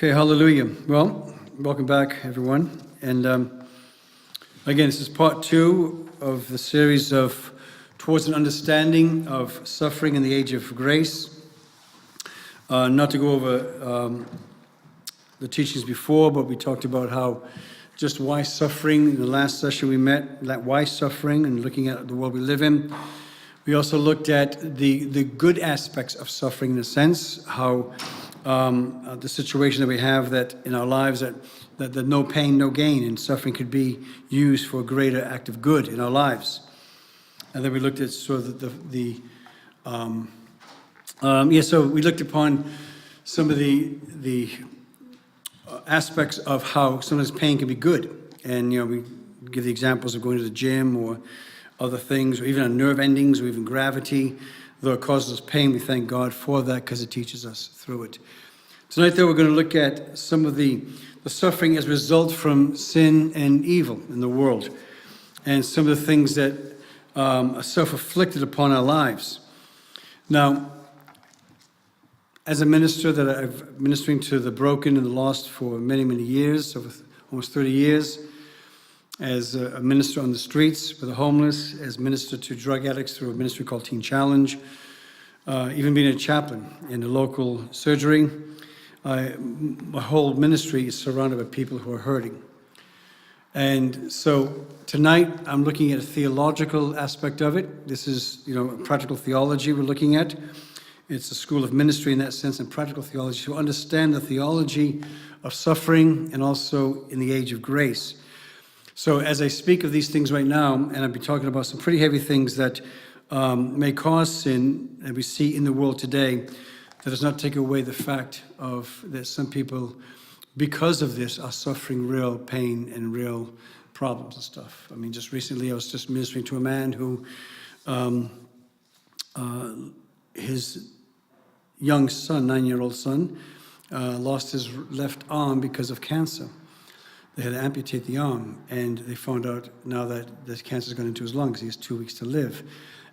Okay, hallelujah. Well, welcome back, everyone. And again, this is part 2 of the series of Towards an Understanding of Suffering in the Age of Grace. Not to go over the teachings before, but we talked about how just why suffering. In the last session we met, why suffering, and looking at the world we live in. We also looked at the good aspects of suffering, in a sense, how the situation that we have that in our lives that no pain, no gain, and suffering could be used for a greater act of good in our lives. And then we looked at sort of so we looked upon some of the aspects of how sometimes pain can be good. And, we give the examples of going to the gym or other things, or even on nerve endings, or even gravity. Though it causes us pain, we thank God for that because it teaches us through it. Tonight, though, we're going to look at some of the suffering as a result from sin and evil in the world, and some of the things that are self-afflicted upon our lives. Now, as a minister that I've ministering to the broken and the lost for many, many years, over almost 30 years, as a minister on the streets for the homeless, as minister to drug addicts through a ministry called Teen Challenge, even being a chaplain in a local surgery. My whole ministry is surrounded by people who are hurting. And so tonight I'm looking at a theological aspect of it. This is, practical theology we're looking at. It's a school of ministry in that sense, and practical theology, to understand the theology of suffering and also in the age of grace. So as I speak of these things right now, and I'll be talking about some pretty heavy things that may cause sin that we see in the world today, that does not take away the fact of that some people, because of this, are suffering real pain and real problems and stuff. I mean, just recently I was just ministering to a man who, his young son, 9-year-old son, lost his left arm because of cancer. They had to amputate the arm, and they found out now that the cancer's gone into his lungs. He has 2 weeks to live.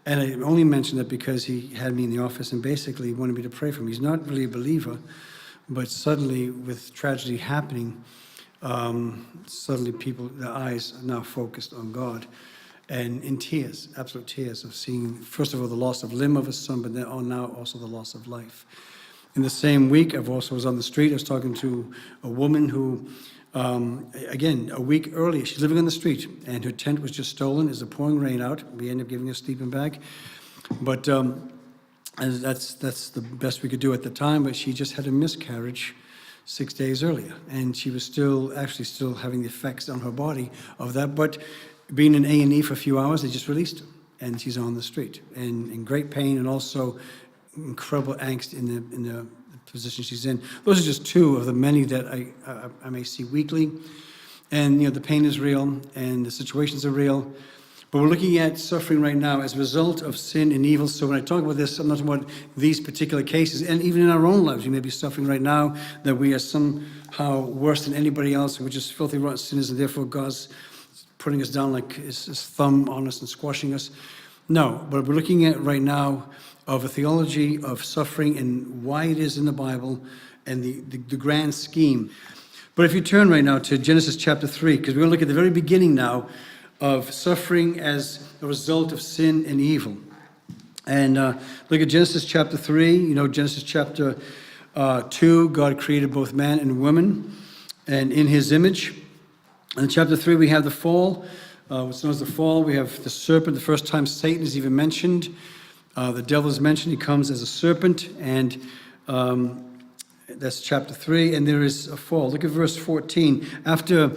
And I only mentioned that because he had me in the office and basically wanted me to pray for him. He's not really a believer, but suddenly with tragedy happening, suddenly their eyes are now focused on God. And in tears, absolute tears of seeing, first of all, the loss of limb of his son, but then now also the loss of life. In the same week, I was on the street. I was talking to a woman who, again, a week earlier, she's living on the street, and her tent was just stolen. There's a pouring rain out. We ended up giving her a sleeping bag. But and that's the best we could do at the time, but she just had a miscarriage 6 days earlier. And she was still having the effects on her body of that. But being in A&E for a few hours, they just released her. And she's on the street, and in great pain, and also incredible angst in the position she's in. Those are just 2 of the many that I may see weekly. And, the pain is real, and the situations are real. But we're looking at suffering right now as a result of sin and evil. So when I talk about this, I'm not talking about these particular cases. And even in our own lives, we may be suffering right now that we are somehow worse than anybody else. We're just filthy, rotten sinners, and therefore God's putting us down like his thumb on us and squashing us. No, but we're looking at right now of a theology of suffering and why it is in the Bible and the grand scheme. But if you turn right now to Genesis chapter 3, because we're going to look at the very beginning now of suffering as a result of sin and evil. And look at Genesis chapter 3. Genesis chapter 2, God created both man and woman, and in his image. And in chapter 3, we have the fall. What's known as the fall, we have the serpent. The first time Satan is even mentioned, the devil is mentioned. He comes as a serpent, and that's chapter 3. And there is a fall. Look at verse 14. After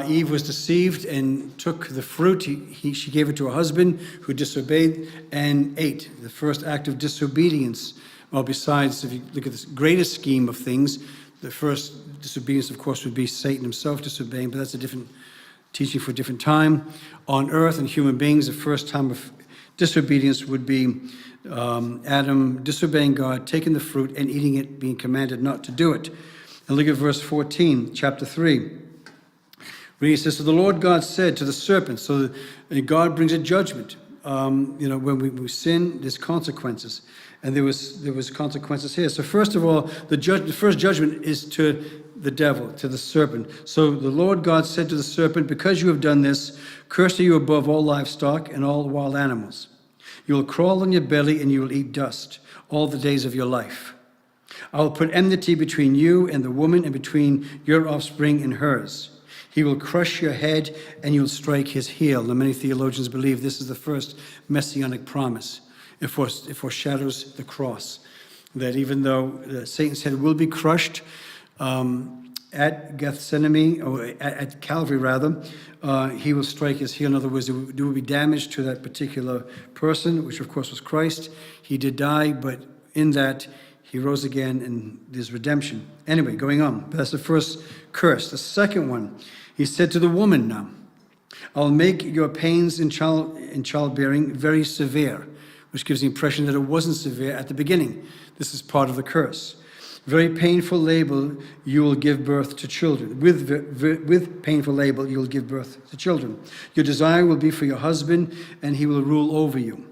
Eve was deceived and took the fruit, she gave it to her husband, who disobeyed and ate. The first act of disobedience. Well, besides, if you look at this greatest scheme of things, the first disobedience, of course, would be Satan himself disobeying, but that's a different teaching for a different time. On earth and human beings, the first time of disobedience would be Adam disobeying God, taking the fruit and eating it, being commanded not to do it. And look at verse 14, chapter 3. Reading, it says, "So the Lord God said to the serpent," so God brings a judgment. When we sin, there's consequences. And there was consequences here. So first of all, the first judgment is to the devil, to the serpent. So the Lord God said to the serpent, because you have done this, cursed are you above all livestock and all wild animals. You will crawl on your belly and you will eat dust all the days of your life. I will put enmity between you and the woman, and between your offspring and hers. He will crush your head and you will strike his heel. Now, many theologians believe this is the first messianic promise. It foreshadows the cross. That even though Satan's head will be crushed at Gethsemane, or at Calvary rather, he will strike his heel. In other words, there will be damage to that particular person, which of course was Christ. He did die, but in that he rose again, and there's redemption. Anyway, going on. That's the first curse. The second one, he said to the woman now, I'll make your pains in childbearing very severe, which gives the impression that it wasn't severe at the beginning. This is part of the curse. Very painful labor, you will give birth to children. With painful labor, you will give birth to children. Your desire will be for your husband, and he will rule over you.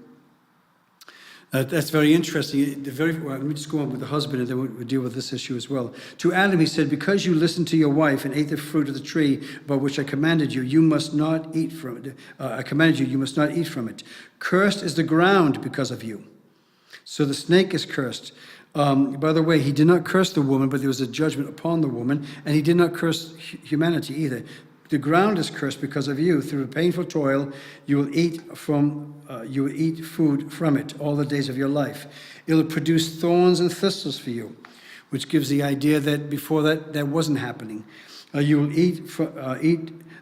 That's very interesting. Let me just go on with the husband, and then we'll deal with this issue as well. To Adam, he said, because you listened to your wife and ate the fruit of the tree about which I commanded you, you must not eat from it. I commanded you, you must not eat from it. Cursed is the ground because of you. So the snake is cursed. By the way, he did not curse the woman, but there was a judgment upon the woman, and he did not curse humanity either. The ground is cursed because of you. Through painful toil, you will eat food from it all the days of your life. It will produce thorns and thistles for you, which gives the idea that before that wasn't happening. You will eat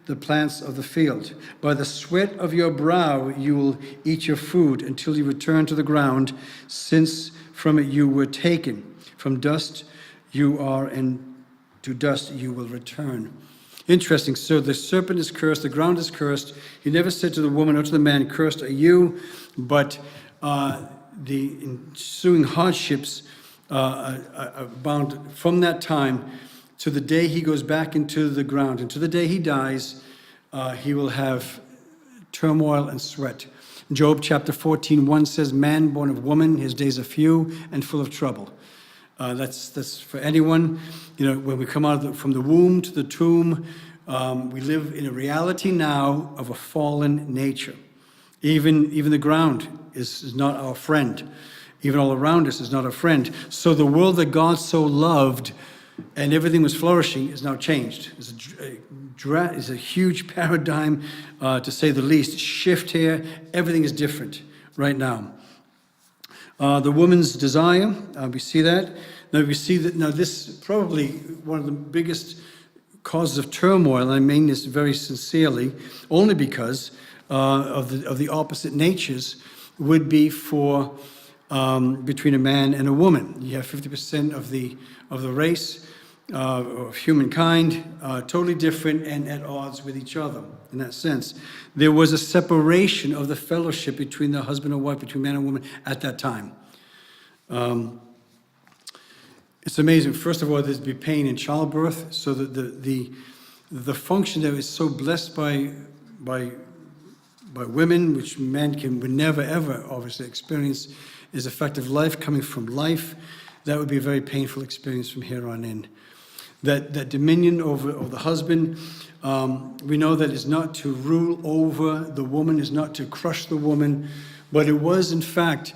the plants of the field. By the sweat of your brow, you will eat your food until you return to the ground, since from it you were taken. From dust you are, and to dust you will return. Interesting. So the serpent is cursed, the ground is cursed. He never said to the woman or to the man, cursed are you, but the ensuing hardships abound from that time to the day he goes back into the ground. And to the day he dies, he will have turmoil and sweat. Job chapter 14:1 says, man born of woman, his days are few and full of trouble. That's for anyone. When we come out from the womb to the tomb, we live in a reality now of a fallen nature. Even the ground is not our friend. Even all around us is not our friend. So the world that God so loved and everything was flourishing is now changed. It's a huge paradigm, to say the least, shift here. Everything is different right now. The woman's desire, we see that. Now we see that, now this is probably one of the biggest causes of turmoil, and I mean this very sincerely, only because of the opposite natures would be for between a man and a woman. You have 50% of the race of humankind, totally different and at odds with each other in that sense. There was a separation of the fellowship between the husband and wife, between man and woman at that time. It's amazing. First of all, there'd be pain in childbirth, so that the function that is so blessed by women, which men would never ever obviously experience, is effective life coming from life. That would be a very painful experience from here on in. That dominion over the husband, we know that is not to rule over the woman, is not to crush the woman, but it was in fact,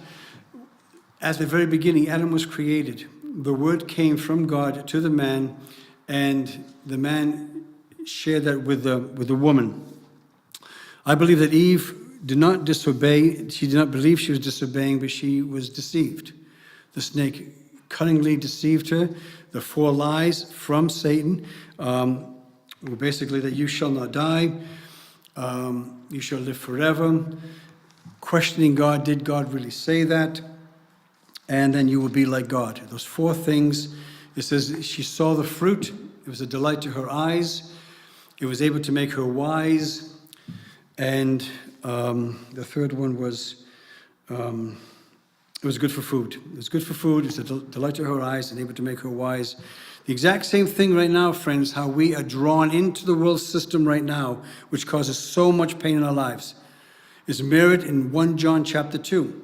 at the very beginning, Adam was created. The word came from God to the man, and the man shared that with the woman. I believe that Eve did not disobey. She did not believe she was disobeying, but she was deceived. The snake cunningly deceived her. The 4 lies from Satan were basically that you shall not die, you shall live forever. Questioning God, did God really say that? And then you will be like God. Those 4 things. It says she saw the fruit. It was a delight to her eyes. It was able to make her wise. And the third one was, it was good for food. It was good for food. It was a delight to her eyes and able to make her wise. The exact same thing right now, friends, how we are drawn into the world system right now, which causes so much pain in our lives, is mirrored in 1 John chapter 2.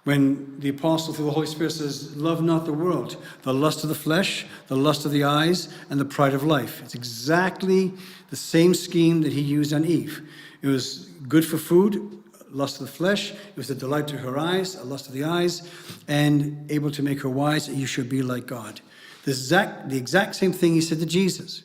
When the apostle through the Holy Spirit says, love not the world, the lust of the flesh, the lust of the eyes, and the pride of life. It's exactly the same scheme that he used on Eve. It was good for food, lust of the flesh. It was a delight to her eyes, a lust of the eyes, and able to make her wise, you should be like God. The exact same thing he said to Jesus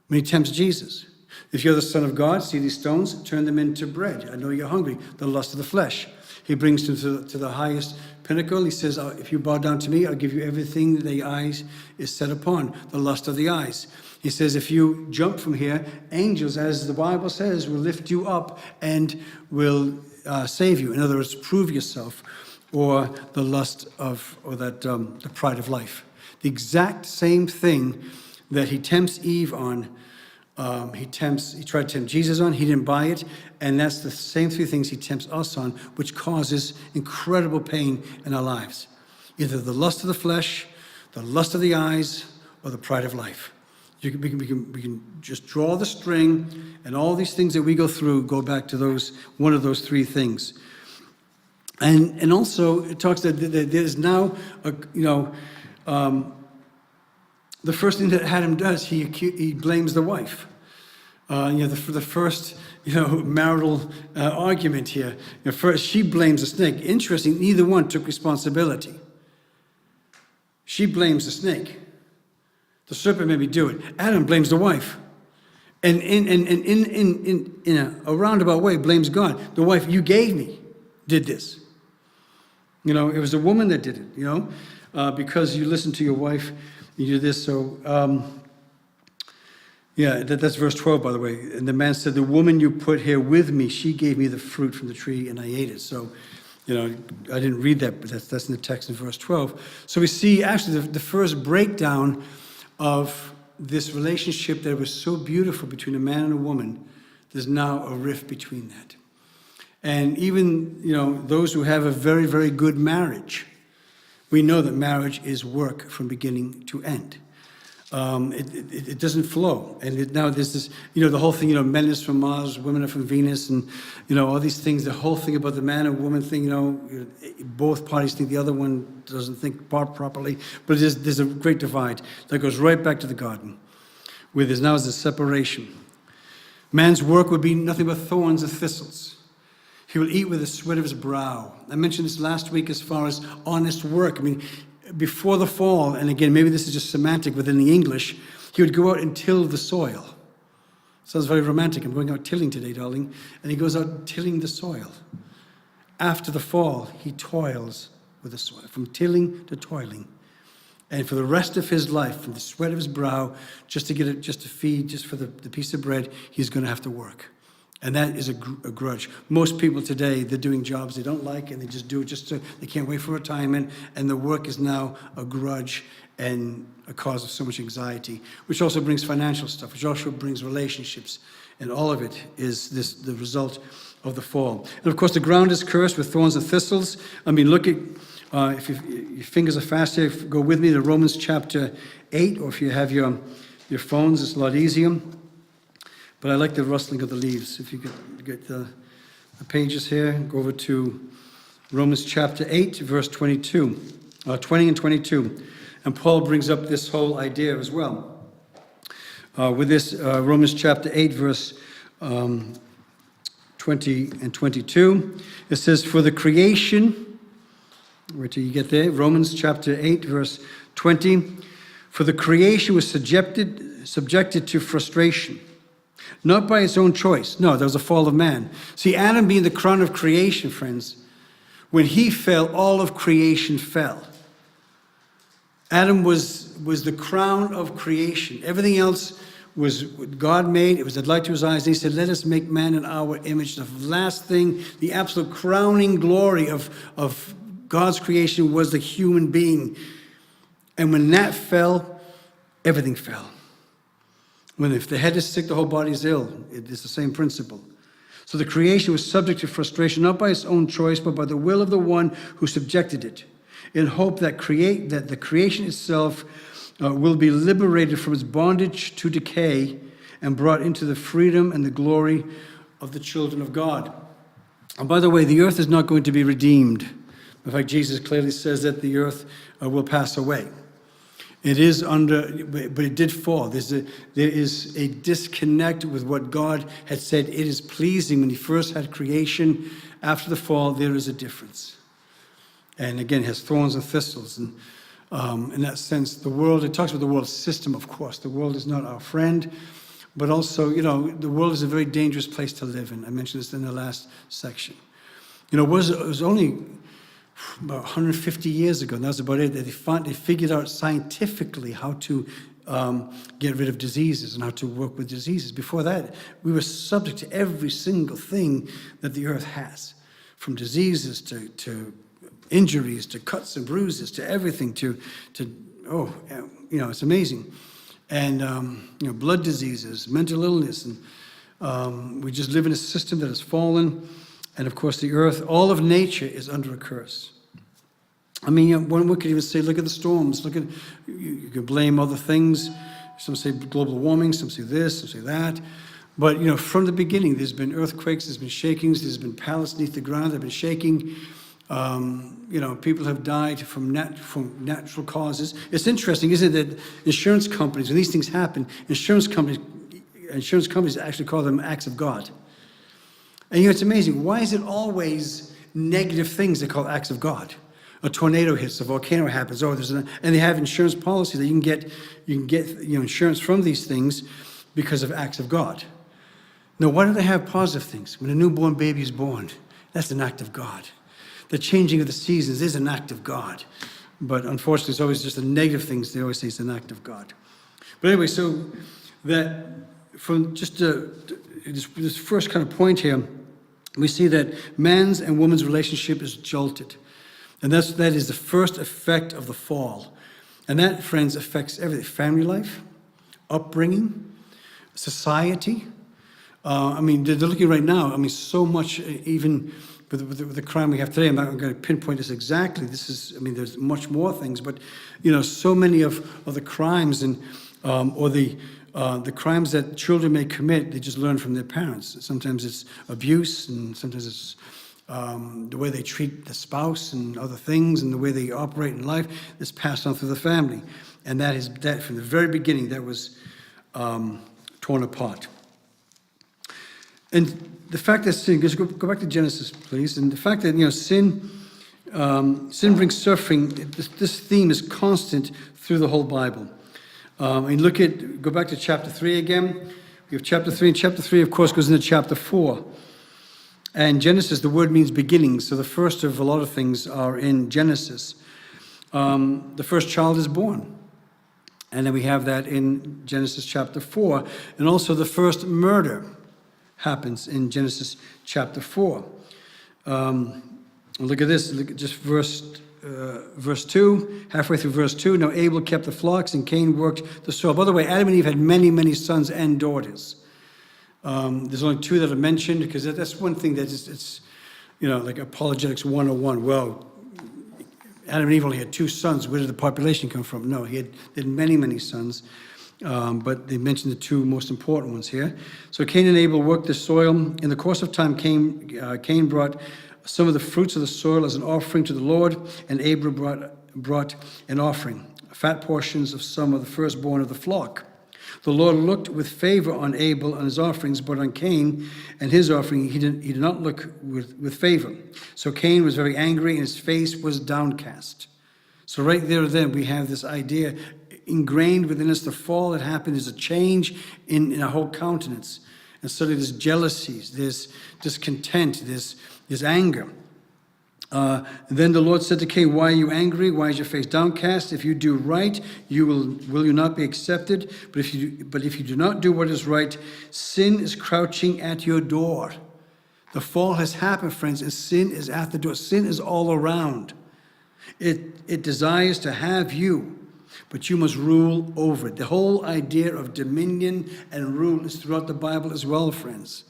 when he tempts Jesus. If you're the Son of God, see these stones, turn them into bread. I know you're hungry, the lust of the flesh. He brings him to the highest pinnacle. He says, if you bow down to me, I'll give you everything that the eyes is set upon, the lust of the eyes. He says, if you jump from here, angels, as the Bible says, will lift you up and will save you. In other words, prove yourself, or the lust of, or that the pride of life. The exact same thing that he tempts Eve on. He tried to tempt Jesus on, he didn't buy it, and that's the same three things he tempts us on, which causes incredible pain in our lives. Either the lust of the flesh, the lust of the eyes, or the pride of life. We can just draw the string, and all these things that we go through go back to one of those three things. And also it talks that there's now the first thing that Adam does, he blames the wife. The first marital argument here. First, she blames the snake. Interesting, neither one took responsibility. She blames the snake. The serpent maybe do it. Adam blames the wife, and in a roundabout way blames God. The wife you gave me did this. It was a woman that did it. Because you listened to your wife. You do this, so, that's verse 12, by the way. And the man said, the woman you put here with me, she gave me the fruit from the tree, and I ate it. So, I didn't read that, but that's in the text in verse 12. So we see, actually, the first breakdown of this relationship that was so beautiful between a man and a woman. There's now a rift between that. And even, those who have a very, very good marriage, we know that marriage is work from beginning to end. It doesn't flow. And now there's this, the whole thing, men is from Mars, women are from Venus, and, all these things, the whole thing about the man and woman thing, both parties think the other one doesn't think properly. But there's a great divide that goes right back to the garden, where there's a separation. Man's work would be nothing but thorns and thistles. He will eat with the sweat of his brow. I mentioned this last week as far as honest work. Before the fall, and again, maybe this is just semantic within the English, he would go out and till the soil. Sounds very romantic. I'm going out tilling today, darling. And he goes out tilling the soil. After the fall, he toils with the soil, from tilling to toiling. And for the rest of his life, from the sweat of his brow, just to feed, just for the piece of bread, he's going to have to work. And that is a grudge. Most people today, they're doing jobs they don't like, and they just do it they can't wait for retirement, and the work is now a grudge and a cause of so much anxiety, which also brings financial stuff, which also brings relationships, and all of it is the result of the fall. And of course, the ground is cursed with thorns and thistles. Look at, if your fingers are fast here, go with me to Romans chapter 8, or if you have your phones, it's a lot easier. But I like the rustling of the leaves. If you could get the pages here, go over to Romans chapter 8, verse 20 and 22. And Paul brings up this whole idea as well. With this, Romans chapter 8, verse 20 and 22, it says, for the creation, where do you get there? Romans chapter 8, verse 20, for the creation was subjected to frustration. Not by its own choice. No, there was a fall of man. See, Adam being the crown of creation, friends, when he fell, all of creation fell. Adam was the crown of creation. Everything else was what God made. It was a light to his eyes. And he said, let us make man in our image. The last thing, the absolute crowning glory of God's creation was the human being. And when that fell, everything fell. If the head is sick, the whole body is ill. It is the same principle. So the creation was subject to frustration, not by its own choice, but by the will of the one who subjected it, in hope that the creation itself will be liberated from its bondage to decay and brought into the freedom and the glory of the children of God. And by the way, the earth is not going to be redeemed In fact, Jesus clearly says that the earth will pass away. It is under, but it did fall. There is a disconnect with what God had said. It is pleasing when he first had creation. After the fall, there is a difference. And again, it has thorns and thistles. And in that sense, the world, it talks about the world system, of course. The world is not our friend, but also, the world is a very dangerous place to live in. I mentioned this in the last section. It was only about 150 years ago, and that was about it, that they figured out scientifically how to get rid of diseases and how to work with diseases. Before that, we were subject to every single thing that the earth has, from diseases to injuries, to cuts and bruises, to everything, it's amazing. And, blood diseases, mental illness, and we just live in a system that has fallen. And of course, the earth, all of nature is under a curse. I mean, one could even say, look at the storms. You can blame other things. Some say global warming, some say this, some say that. But, from the beginning, there's been earthquakes, there's been shakings, there's been palaces beneath the ground that have been shaking. People have died from natural causes. It's interesting, isn't it, that insurance companies, when these things happen, insurance companies actually call them acts of God. And it's amazing. Why is it always negative things they call acts of God? A tornado hits, a volcano happens. And they have insurance policy that you can get insurance from these things because of acts of God. Now, why do they have positive things? When a newborn baby is born, that's an act of God. The changing of the seasons is an act of God. But unfortunately, it's always just the negative things. They always say it's an act of God. But anyway, so that from just this first kind of point here, we see that man's and woman's relationship is jolted. And that is the first effect of the fall. And that, friends, affects everything. Family life, upbringing, society. They're looking right now, so much, even with the crime we have today. I'm not going to pinpoint this exactly. There's much more things, but, so many of the crimes or the crimes that children may commit, they just learn from their parents. Sometimes it's abuse, and sometimes it's the way they treat the spouse and other things, and the way they operate in life is passed on through the family. And that from the very beginning, that was torn apart. And the fact that sin, just go back to Genesis, please, and the fact that, sin brings suffering, this theme is constant through the whole Bible. Go back to chapter 3 again. We have chapter 3, and chapter 3, of course, goes into chapter 4. And Genesis, the word means beginning, so the first of a lot of things are in Genesis. The first child is born. And then we have that in Genesis chapter 4. And also the first murder happens in Genesis chapter 4. Look at this, look at just verse 2, halfway through verse 2. Now Abel kept the flocks and Cain worked the soil. By the way, Adam and Eve had many, many sons and daughters. There's only two that are mentioned because that's one thing that it's like apologetics 101. Well, Adam and Eve only had two sons. Where did the population come from? No, he had many, many sons. But they mentioned the two most important ones here. So Cain and Abel worked the soil. In the course of time, Cain brought some of the fruits of the soil as an offering to the Lord, and Abel brought an offering, fat portions of some of the firstborn of the flock. The Lord looked with favor on Abel and his offerings, but on Cain and his offering he did not look with favor. So Cain was very angry, and his face was downcast. So right there then we have this idea ingrained within us. The fall that happened is a change in our whole countenance. And suddenly there's jealousies, there's discontent, there's anger. Then the Lord said to Cain, "Why are you angry? Why is your face downcast? If you do right, will you not be accepted? But if you do not do what is right, sin is crouching at your door." The fall has happened, friends, and sin is at the door. Sin is all around. It desires to have you, but you must rule over it. The whole idea of dominion and rule is throughout the Bible as well, friends.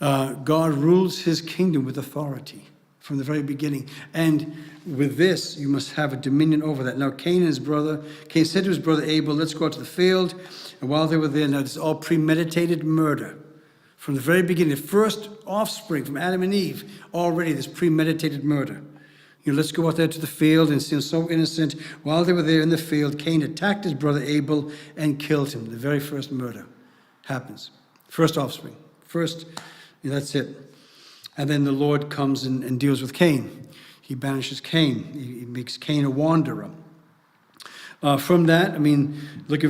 God rules his kingdom with authority from the very beginning. And with this, you must have a dominion over that. Now, Cain said to his brother Abel, "Let's go out to the field." And while they were there, now this is all premeditated murder. From the very beginning, the first offspring from Adam and Eve, already this premeditated murder. let's go out there to the field, and seemed so innocent. While they were there in the field, Cain attacked his brother Abel and killed him. The very first murder happens. First offspring. First, that's it. And then the Lord comes and deals with Cain. He banishes Cain. He makes Cain a wanderer. From that, look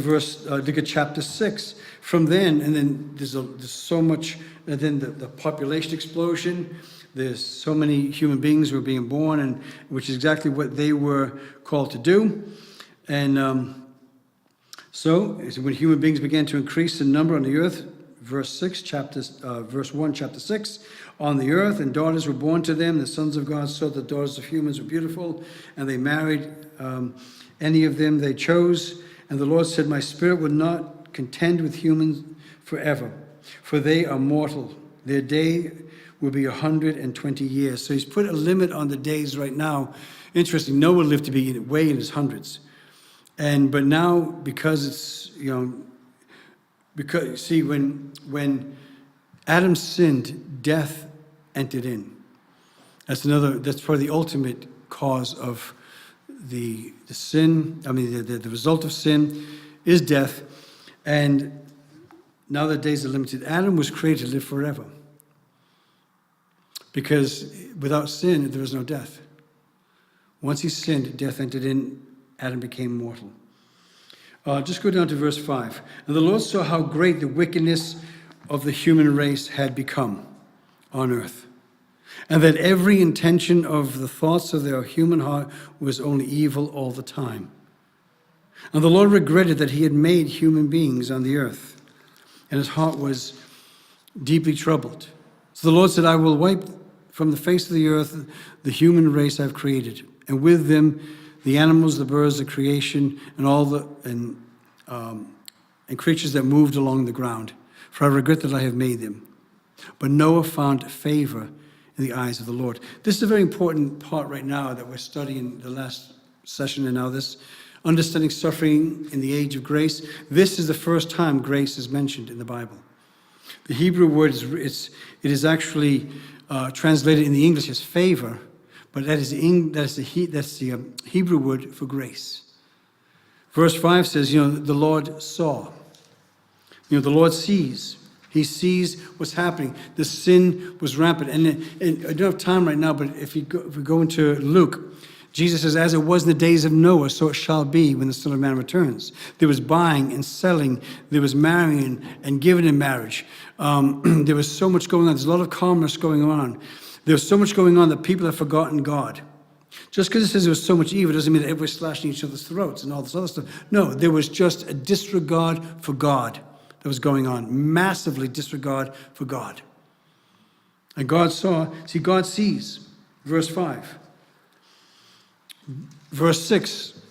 at chapter 6. From then, and then there's so much, and then the population explosion. There's so many human beings who are being born, and which is exactly what they were called to do. And so when human beings began to increase in number on the earth, verse 1, chapter 6, on the earth, and daughters were born to them. The sons of God saw the daughters of humans were beautiful, and they married any of them they chose. And the Lord said, my spirit would not contend with humans forever, for they are mortal. Their day will be 120 years. So he's put a limit on the days right now. Interesting, Noah lived to be way in his hundreds. But now, because it's, because, see, when Adam sinned, death entered in. That's probably the ultimate cause of the sin. The result of sin is death. And now the days are limited. Adam was created to live forever. Because without sin, there was no death. Once he sinned, death entered in, Adam became mortal. Just go down to verse 5. And the Lord saw how great the wickedness of the human race had become on earth, and that every intention of the thoughts of their human heart was only evil all the time. And the Lord regretted that he had made human beings on the earth, and his heart was deeply troubled. So the Lord said, I will wipe from the face of the earth the human race I've created, and with them the animals, the birds, the creation, and all and creatures that moved along the ground. For I regret that I have made them. But Noah found favor in the eyes of the Lord. This is a very important part right now that we're studying the last session, and now this understanding suffering in the age of grace. This is the first time grace is mentioned in the Bible. The Hebrew word is actually translated in the English as favor, but that's the Hebrew word for grace. Verse 5 says, the Lord saw. The Lord sees. He sees what's happening. The sin was rampant. And I don't have time right now, but if we go into Luke, Jesus says, as it was in the days of Noah, so it shall be when the Son of Man returns. There was buying and selling. There was marrying and giving in marriage. There was so much going on. There's a lot of commerce going on. There's so much going on that people have forgotten God. Just because it says there was so much evil doesn't mean that everybody's slashing each other's throats and all this other stuff. No, there was just a disregard for God that was going on. Massively disregard for God. And God saw, God sees. Verse 5. Verse 6.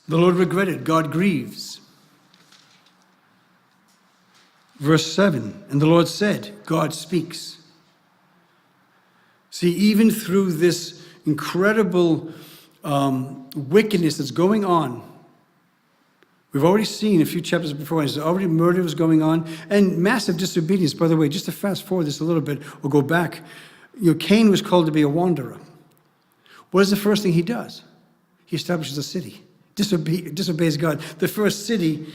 The Lord regretted, God grieves. Verse 7. And the Lord said, God speaks. See, even through this incredible wickedness that's going on, we've already seen a few chapters before, there's already murder was going on, and massive disobedience. By the way, just to fast forward this a little bit, or go back, Cain was called to be a wanderer. What is the first thing he does? He establishes a city, disobeys God. The first city,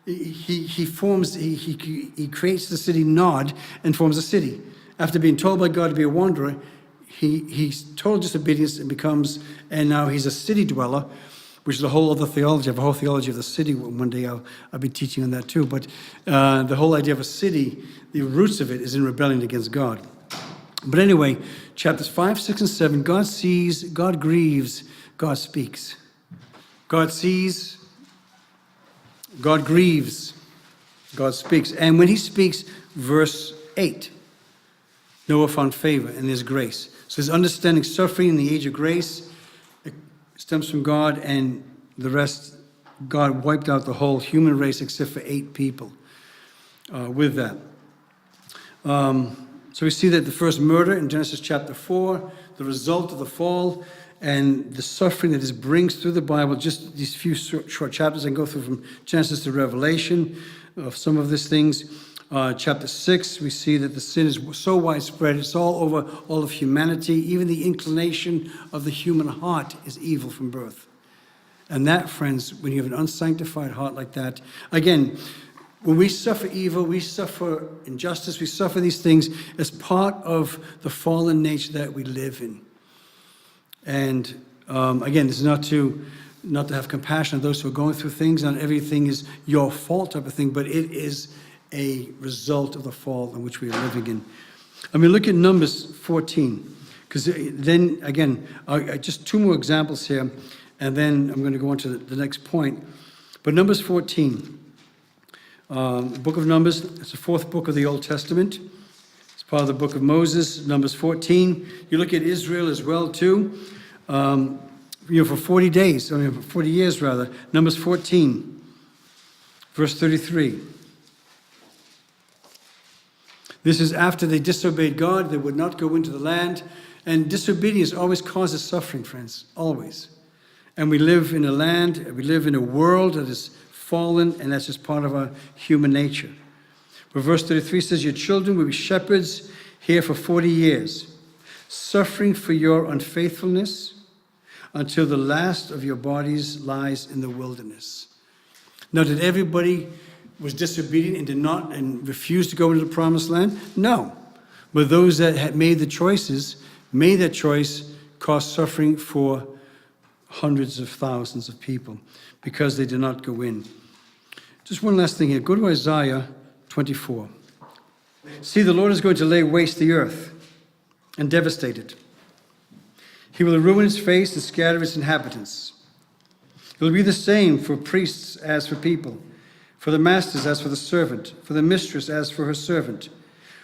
he creates the city Nod and forms a city. After being told by God to be a wanderer, he's total disobedience and now he's a city dweller, which is a whole other theology. I have a whole theology of the city. One day I'll be teaching on that too. But the whole idea of a city, the roots of it is in rebellion against God. But anyway, chapters 5, 6, and 7, God sees, God grieves, God speaks. God sees, God grieves, God speaks. And when he speaks, verse 8, Noah found favor and there's grace. So his understanding suffering in the age of grace, it stems from God, and the rest, God wiped out the whole human race except for 8 people with that. So we see that the first murder in Genesis chapter 4, the result of the fall, and the suffering that this brings through the Bible, just these few short chapters I can go through from Genesis to Revelation of some of these things. chapter 6, we see that the sin is so widespread, it's all over all of humanity. Even the inclination of the human heart is evil from birth. And that, friends, when you have an unsanctified heart like that, again, when we suffer evil, we suffer injustice, we suffer these things as part of the fallen nature that we live in. And again, this is not to have compassion on those who are going through things. Not everything is your fault type of thing, but it is a result of the fall in which we are living in. I mean, look at Numbers 14, because then, again, just two more examples here, and then I'm going to go on to the next point. But Numbers 14, the book of Numbers, it's the fourth book of the Old Testament. It's part of the book of Moses, Numbers 14. You look at Israel as well, too. For 40 days, for 40 years rather. Numbers 14, verse 33. This is after they disobeyed God. They would not go into the land. And disobedience always causes suffering, friends, always. And we live in a land, we live in a world that is fallen, and that's just part of our human nature. But verse 33 says, your children will be shepherds here for 40 years, suffering for your unfaithfulness until the last of your bodies lies in the wilderness. Now, did everybody was disobedient and refused to go into the promised land? No. But those that had made that choice, caused suffering for hundreds of thousands of people because they did not go in. Just one last thing here. Go to Isaiah 24. See, the Lord is going to lay waste the earth and devastate it. He will ruin its face and scatter its inhabitants. It will be the same for priests as for people, for the masters as for the servant, for the mistress as for her servant,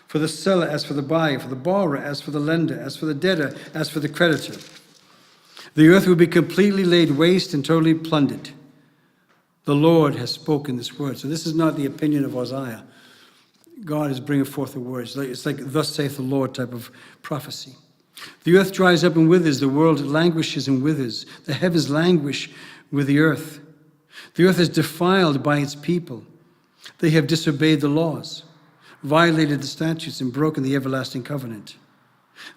for the seller as for the buyer, for the borrower as for the lender, as for the debtor as for the creditor. The earth will be completely laid waste and totally plundered. The Lord has spoken this word. So this is not the opinion of Isaiah. God is bringing forth the words. It's like thus saith the Lord type of prophecy. The earth dries up and withers. The world languishes and withers. The heavens languish with the earth. The earth is defiled by its people. They have disobeyed the laws, violated the statutes, and broken the everlasting covenant.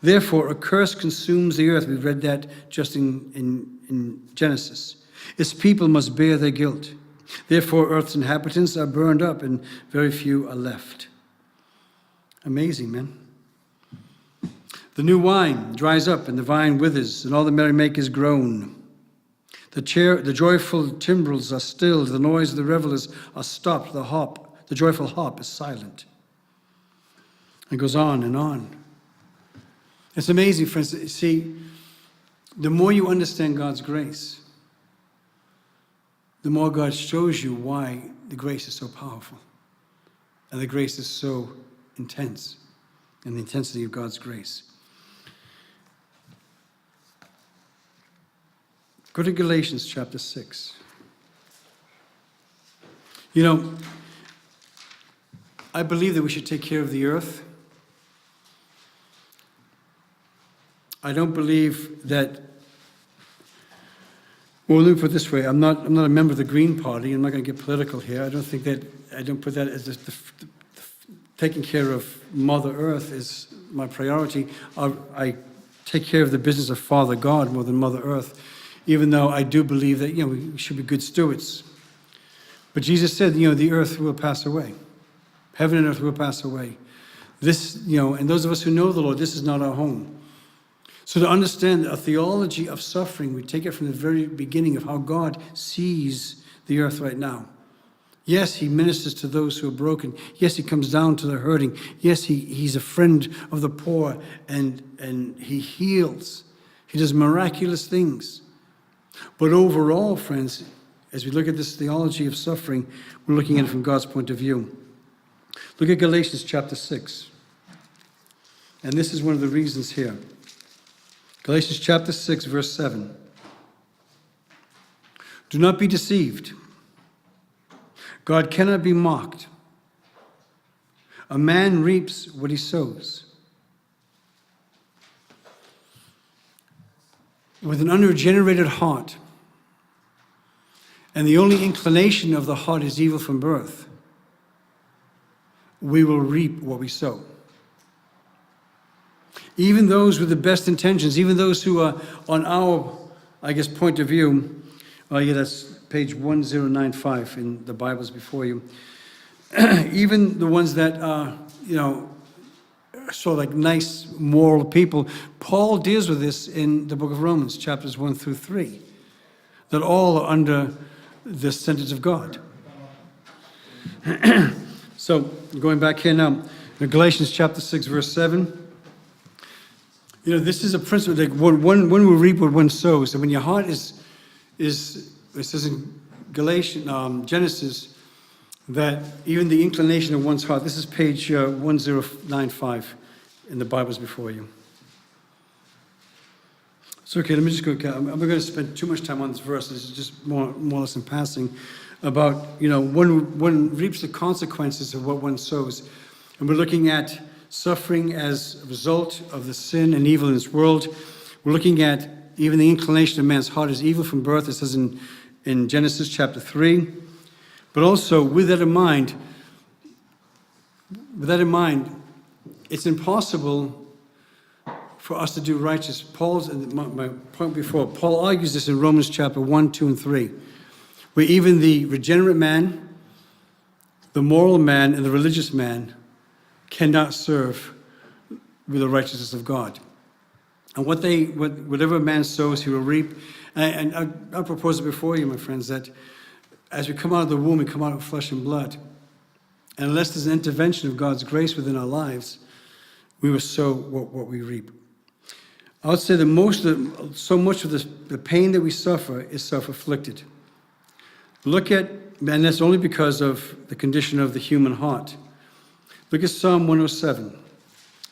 Therefore, a curse consumes the earth. We read that just in Genesis. Its people must bear their guilt. Therefore, earth's inhabitants are burned up, and very few are left. Amazing, man. The new wine dries up, and the vine withers, and all the merrymakers groan. The joyful timbrels are stilled, the noise of the revelers are stopped, the joyful harp is silent. It goes on and on. It's amazing, friends. See, the more you understand God's grace, the more God shows you why the grace is so powerful. And the grace is so intense, and the intensity of God's grace. Go to Galatians chapter 6. You know, I believe that we should take care of the earth. I don't believe that, well, let me put it this way. I'm not a member of the Green Party. I'm not going to get political here. I don't put that as taking care of Mother Earth is my priority. I take care of the business of Father God more than Mother Earth, even though I do believe that, we should be good stewards. But Jesus said, the earth will pass away. Heaven and earth will pass away. This, and those of us who know the Lord, this is not our home. So to understand a theology of suffering, we take it from the very beginning of how God sees the earth right now. Yes, he ministers to those who are broken. Yes, he comes down to the hurting. Yes, he's a friend of the poor, and he heals. He does miraculous things. But overall, friends, as we look at this theology of suffering, we're looking at it from God's point of view. Look at Galatians chapter 6. And this is one of the reasons here. Galatians chapter 6, verse 7. Do not be deceived. God cannot be mocked. A man reaps what he sows. With an unregenerated heart, and the only inclination of the heart is evil from birth, we will reap what we sow. Even those with the best intentions, even those who are on our, point of view, that's page 1095 in the Bibles before you. Even the ones that are, sort of like nice, moral people, Paul deals with this in the book of Romans, chapters 1 through 3, that all are under the sentence of God. So, going back here now, in Galatians chapter 6, verse 7, this is a principle that when we reap what one sows, and when your heart is it says in Genesis, that even the inclination of one's heart, this is page 1095 in the Bibles before you. So, okay, let me just go. I'm not going to spend too much time on this verse. This is just more or less in passing about, one reaps the consequences of what one sows. And we're looking at suffering as a result of the sin and evil in this world. We're looking at even the inclination of man's heart is evil from birth. It says in Genesis chapter 3. But also, with that in mind, it's impossible for us to do righteous. My point before, Paul argues this in Romans chapter 1, 2, and 3, where even the regenerate man, the moral man, and the religious man cannot serve with the righteousness of God. And whatever a man sows, he will reap. And I propose it before you, my friends, that as we come out of the womb, we come out of flesh and blood. And unless there's an intervention of God's grace within our lives, we will sow what we reap. I would say that so much of the pain that we suffer is self-inflicted. And that's only because of the condition of the human heart. Look at Psalm 107.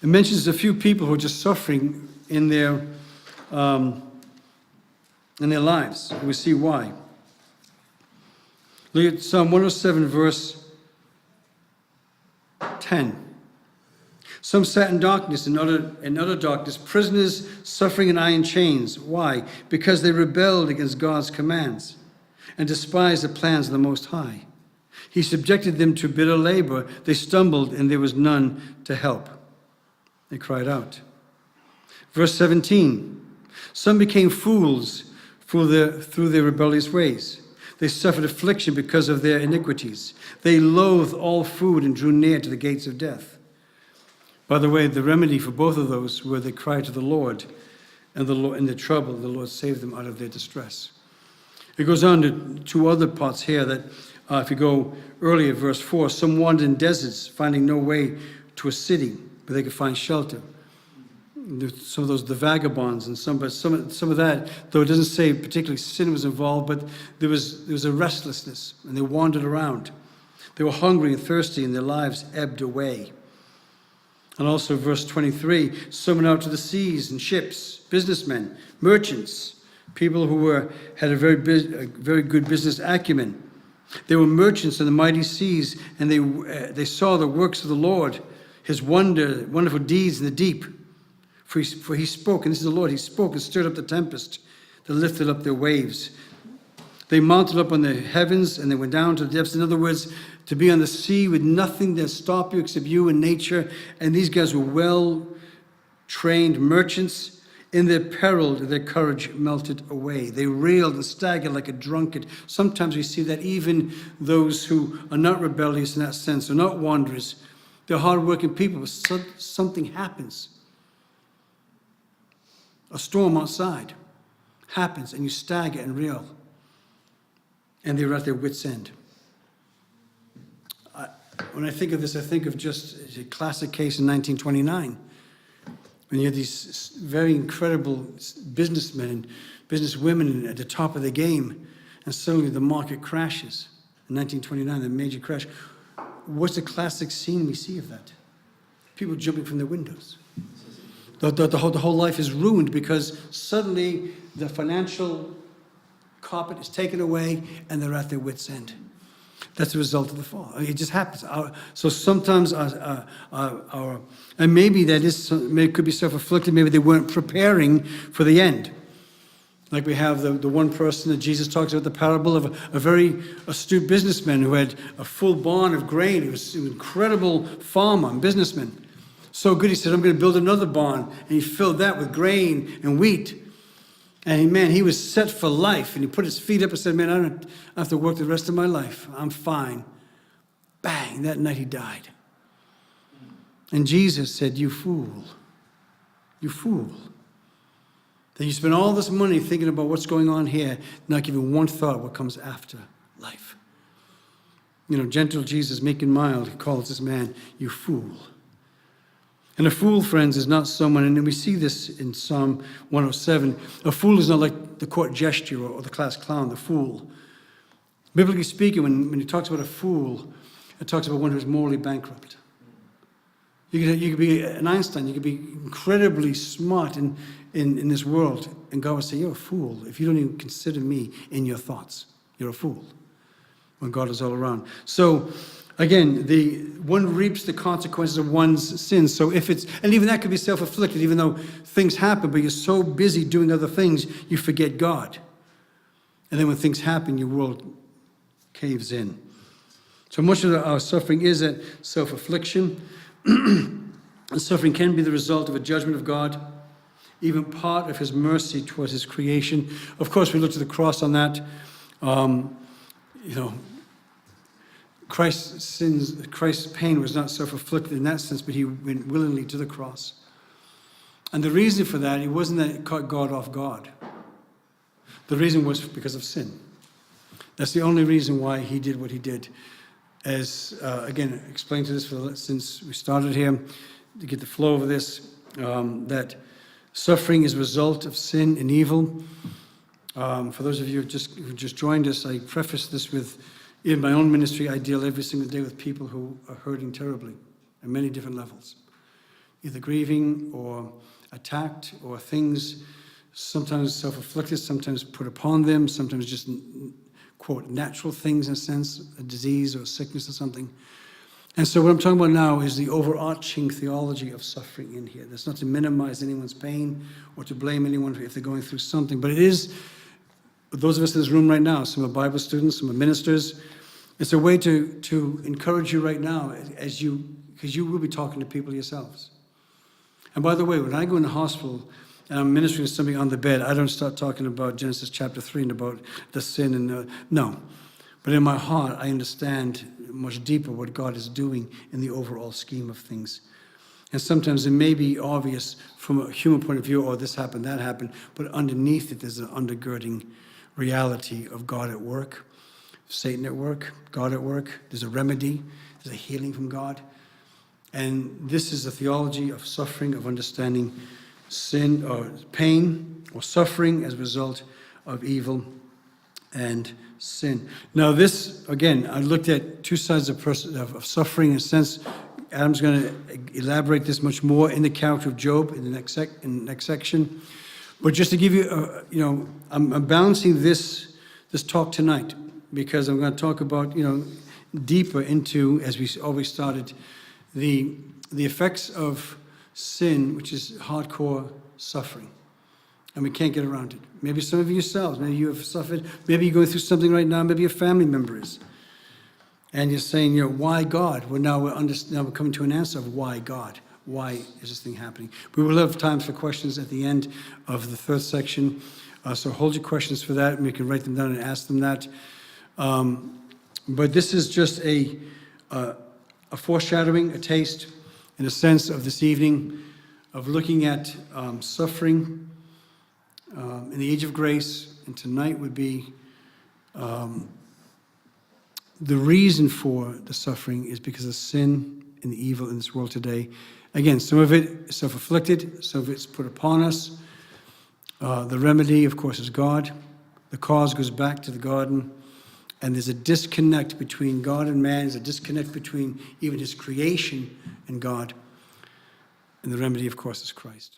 It mentions a few people who are just suffering in their lives. And we see why. Look at Psalm 107, verse 10. Some sat in darkness and utter darkness, prisoners suffering in iron chains. Why? Because they rebelled against God's commands and despised the plans of the Most High. He subjected them to bitter labor. They stumbled, and there was none to help. They cried out. Verse 17. Some became fools through their rebellious ways. They suffered affliction because of their iniquities. They loathed all food and drew near to the gates of death. By the way, the remedy for both of those were they cried to the Lord, and in their trouble, the Lord saved them out of their distress. It goes on to two other parts here that, if you go earlier, verse 4, some wandered in deserts, finding no way to a city where they could find shelter. Some of those, the vagabonds, and some of that, though it doesn't say particularly sin was involved, but there was a restlessness, and they wandered around. They were hungry and thirsty, and their lives ebbed away. And also verse 23, some went out to the seas in ships, businessmen, merchants, people who had a very good business acumen. They were merchants in the mighty seas, and they saw the works of the Lord, his wonderful deeds in the deep. For he spoke, and this is the Lord, he spoke and stirred up the tempest that lifted up their waves. They mounted up on the heavens, and they went down to the depths. In other words, to be on the sea with nothing to stop you except you and nature. And these guys were well-trained merchants. In their peril, their courage melted away. They railed and staggered like a drunkard. Sometimes we see that even those who are not rebellious in that sense, are not wanderers, they're hard-working people, but something happens. A storm outside happens, and you stagger and reel. And they're at their wits' end. When I think of this, I think of just a classic case in 1929, when you had these very incredible businessmen and businesswomen at the top of the game, and suddenly the market crashes. In 1929, the major crash. What's the classic scene we see of that? People jumping from their windows. The whole life is ruined because suddenly the financial carpet is taken away and they're at their wits' end. That's the result of the fall. It just happens. So sometimes and maybe it could be self-inflicted. Maybe they weren't preparing for the end. Like we have the one person that Jesus talks about, the parable of a very astute businessman who had a full barn of grain. He was an incredible farmer and businessman. So good, he said, I'm going to build another barn. And he filled that with grain and wheat. And man, he was set for life. And he put his feet up and said, man, I don't have to work the rest of my life. I'm fine. Bang, that night he died. And Jesus said, you fool. You fool. That you spend all this money thinking about what's going on here, not giving one thought what comes after life. You know, gentle Jesus, meek and mild, he calls this man, you fool. And a fool, friends, is not someone, and we see this in Psalm 107, a fool is not like the court jester or the class clown, the fool. Biblically speaking, when he talks about a fool, it talks about one who's morally bankrupt. You could be an Einstein, you could be incredibly smart in this world, and God would say, you're a fool if you don't even consider me in your thoughts. You're a fool when God is all around. So, again, one reaps the consequences of one's sins. So and even that could be self-afflicted, even though things happen, but you're so busy doing other things, you forget God. And then when things happen, your world caves in. So much of our suffering is a self-affliction. And suffering can be the result of a judgment of God, even part of his mercy towards his creation. Of course, we look to the cross on that. Christ's pain was not self-afflicted in that sense, but he went willingly to the cross. And the reason for that, it wasn't that it caught God off guard. The reason was because of sin. That's the only reason why he did what he did. As, again, explained to this since we started here, to get the flow of this, that suffering is a result of sin and evil. For those of you who just joined us, I preface this with, in my own ministry, I deal every single day with people who are hurting terribly at many different levels, either grieving or attacked or things sometimes self-afflicted, sometimes put upon them, sometimes just, quote, natural things in a sense, a disease or a sickness or something. And so what I'm talking about now is the overarching theology of suffering in here. That's not to minimize anyone's pain or to blame anyone if they're going through something, but it is, those of us in this room right now, some are Bible students, some are ministers, it's a way to encourage you right now because you will be talking to people yourselves. And by the way, when I go in the hospital and I'm ministering to somebody on the bed, I don't start talking about Genesis chapter 3 and about the sin and no. But in my heart, I understand much deeper what God is doing in the overall scheme of things. And sometimes it may be obvious from a human point of view, oh, this happened, that happened, but underneath it, there's an undergirding reality of God at work, Satan at work, God at work. There's a remedy, there's a healing from God. And this is a theology of suffering, of understanding sin or pain or suffering as a result of evil and sin. Now this, again, I looked at two sides of suffering in a sense. Adam's going to elaborate this much more in the character of Job in the next section. But just to give you, I'm balancing this talk tonight because I'm going to talk about, deeper into, as we always started, the effects of sin, which is hardcore suffering. And we can't get around it. Maybe some of you yourselves, maybe you have suffered, maybe you're going through something right now, maybe your family member is. And you're saying, why God? Well, now we're coming to an answer of why God. Why is this thing happening? We will have time for questions at the end of the third section. So hold your questions for that, and we can write them down and ask them that. But this is just a foreshadowing, a taste, in a sense, of this evening, of looking at suffering in the age of grace. And tonight would be the reason for the suffering is because of sin and the evil in this world today. Again, some of it is self-afflicted, some of it's put upon us. The remedy, of course, is God. The cause goes back to the garden. And there's a disconnect between God and man. There's a disconnect between even his creation and God. And the remedy, of course, is Christ.